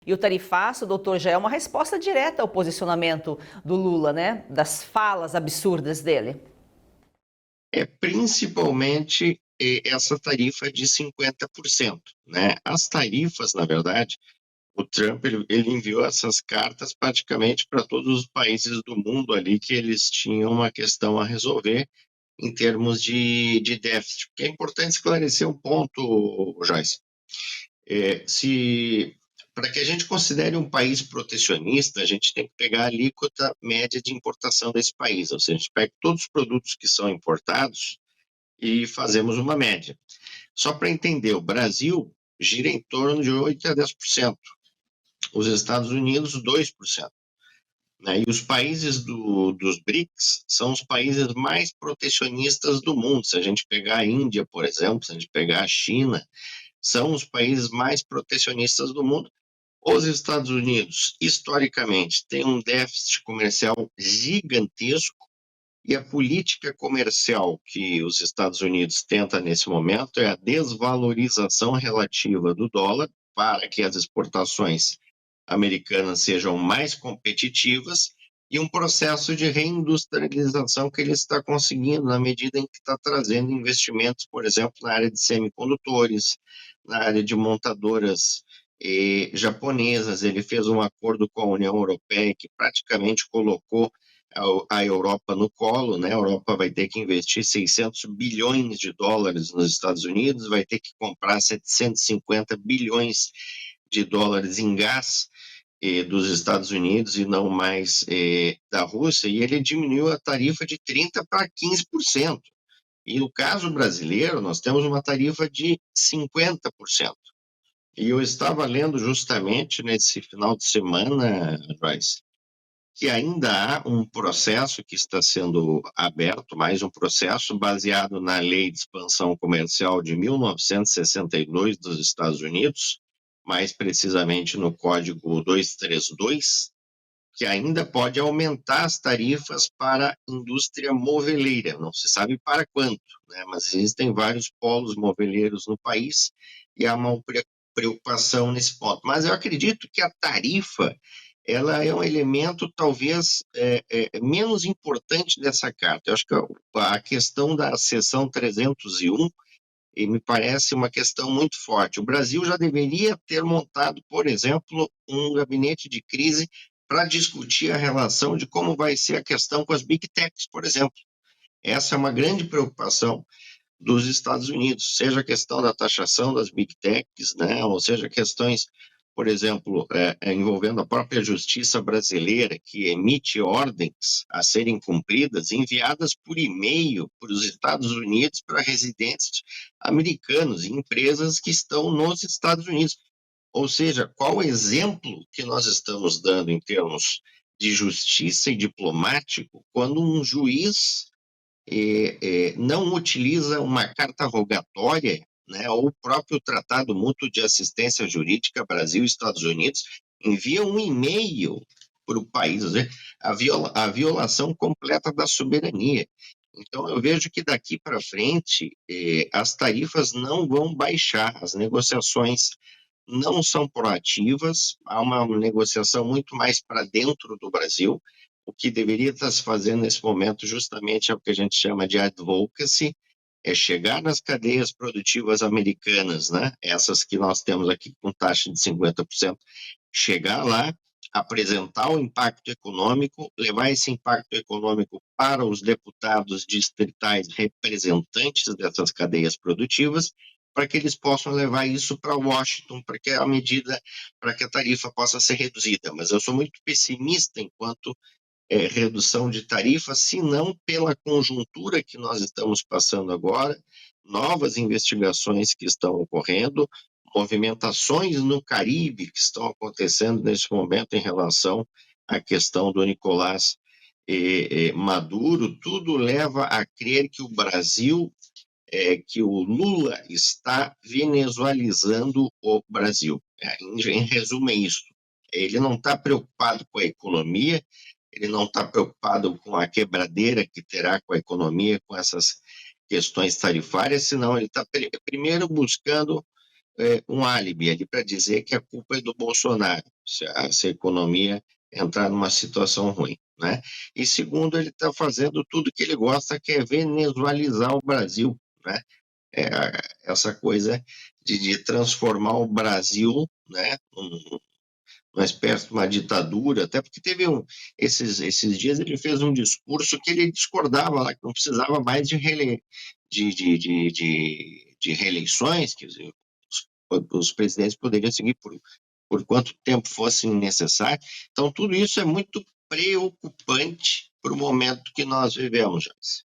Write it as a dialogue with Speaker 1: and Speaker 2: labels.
Speaker 1: E o tarifaço, doutor, já é uma resposta direta ao posicionamento do Lula, né? Das falas absurdas dele.
Speaker 2: É principalmente essa tarifa de 50%, né? As tarifas, na verdade, o Trump ele enviou essas cartas praticamente para todos os países do mundo ali que eles tinham uma questão a resolver em termos de déficit. Porque é importante esclarecer um ponto, Joyce. Se para que a gente considere um país protecionista, a gente tem que pegar a alíquota média de importação desse país, ou seja, a gente pega todos os produtos que são importados e fazemos uma média. Só para entender, o Brasil gira em torno de 8 a 10%, os Estados Unidos 2%. Né? E os países dos BRICS são os países mais protecionistas do mundo. Se a gente pegar a Índia, por exemplo, se a gente pegar a China, são os países mais protecionistas do mundo. Os Estados Unidos, historicamente, têm um déficit comercial gigantesco e a política comercial que os Estados Unidos tenta nesse momento é a desvalorização relativa do dólar para que as exportações americanas sejam mais competitivas e um processo de reindustrialização que ele está conseguindo na medida em que está trazendo investimentos, por exemplo, na área de semicondutores, na área de montadoras japonesas. Ele fez um acordo com a União Europeia que praticamente colocou a Europa no colo, né? A Europa vai ter que investir 600 bilhões de dólares nos Estados Unidos, vai ter que comprar 750 bilhões de dólares em gás dos Estados Unidos e não mais da Rússia, e ele diminuiu a tarifa de 30% para 15%. E no caso brasileiro, nós temos uma tarifa de 50%. E eu estava lendo justamente nesse final de semana, Joyce, que ainda há um processo que está sendo aberto, mais um processo baseado na Lei de Expansão Comercial de 1962 dos Estados Unidos, mais precisamente no Código 232, que ainda pode aumentar as tarifas para a indústria moveleira. Não se sabe para quanto, né? Mas existem vários polos moveleiros no país e há uma preocupação nesse ponto. Mas eu acredito que a tarifa ela é um elemento talvez menos importante dessa carta. Eu acho que a questão da seção 301 e me parece uma questão muito forte. O Brasil já deveria ter montado, por exemplo, um gabinete de crise para discutir a relação de como vai ser a questão com as big techs, por exemplo. Essa é uma grande preocupação dos Estados Unidos, seja a questão da taxação das big techs, né, ou seja questões, por exemplo, envolvendo a própria justiça brasileira, que emite ordens a serem cumpridas, enviadas por e-mail para os Estados Unidos para residentes americanos e empresas que estão nos Estados Unidos. Ou seja, qual o exemplo que nós estamos dando em termos de justiça e diplomático quando um juiz não utiliza uma carta rogatória, né, ou o próprio Tratado Mútuo de Assistência Jurídica Brasil e Estados Unidos envia um e-mail para o país, né, a violação completa da soberania. Então, eu vejo que daqui para frente as tarifas não vão baixar, as negociações não são proativas, há uma negociação muito mais para dentro do Brasil. O que deveria estar se fazendo nesse momento justamente é o que a gente chama de advocacy, é chegar nas cadeias produtivas americanas, né? Essas que nós temos aqui com taxa de 50%, chegar lá, apresentar o impacto econômico, levar esse impacto econômico para os deputados distritais representantes dessas cadeias produtivas, para que eles possam levar isso para Washington, para que a medida, para que a tarifa possa ser reduzida. Mas eu sou muito pessimista enquanto redução de tarifas, se não pela conjuntura que nós estamos passando agora, novas investigações que estão ocorrendo, movimentações no Caribe que estão acontecendo nesse momento em relação à questão do Nicolás Maduro, tudo leva a crer que o Brasil, que o Lula está venezualizando o Brasil. Em resumo, é isso. Ele não está preocupado com a economia, ele não está preocupado com a quebradeira que terá com a economia, com essas questões tarifárias, senão ele está primeiro buscando um álibi ali para dizer que a culpa é do Bolsonaro, se a economia entrar numa situação ruim, né? E segundo, ele está fazendo tudo que ele gosta, que é venezualizar o Brasil, né? É, essa coisa de transformar o Brasil, né, uma espécie de uma ditadura, até porque esses dias ele fez um discurso que ele discordava lá, que não precisava mais de reeleições, quer dizer, os presidentes poderiam seguir por quanto tempo fosse necessário. Então, tudo isso é muito preocupante para o momento que nós vivemos, Joyce.